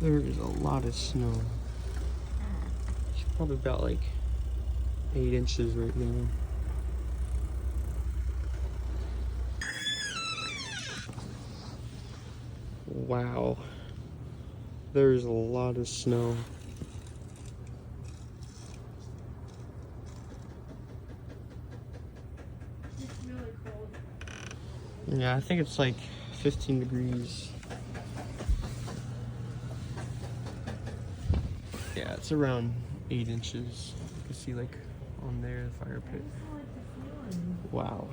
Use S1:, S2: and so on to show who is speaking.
S1: There is a lot of snow. It's probably about like 8 inches right now. Wow. There's a lot of snow.
S2: It's really cold.
S1: Yeah, I think it's like 15 degrees. Yeah, it's around 8 inches. You can see like on there the fire pit. Wow.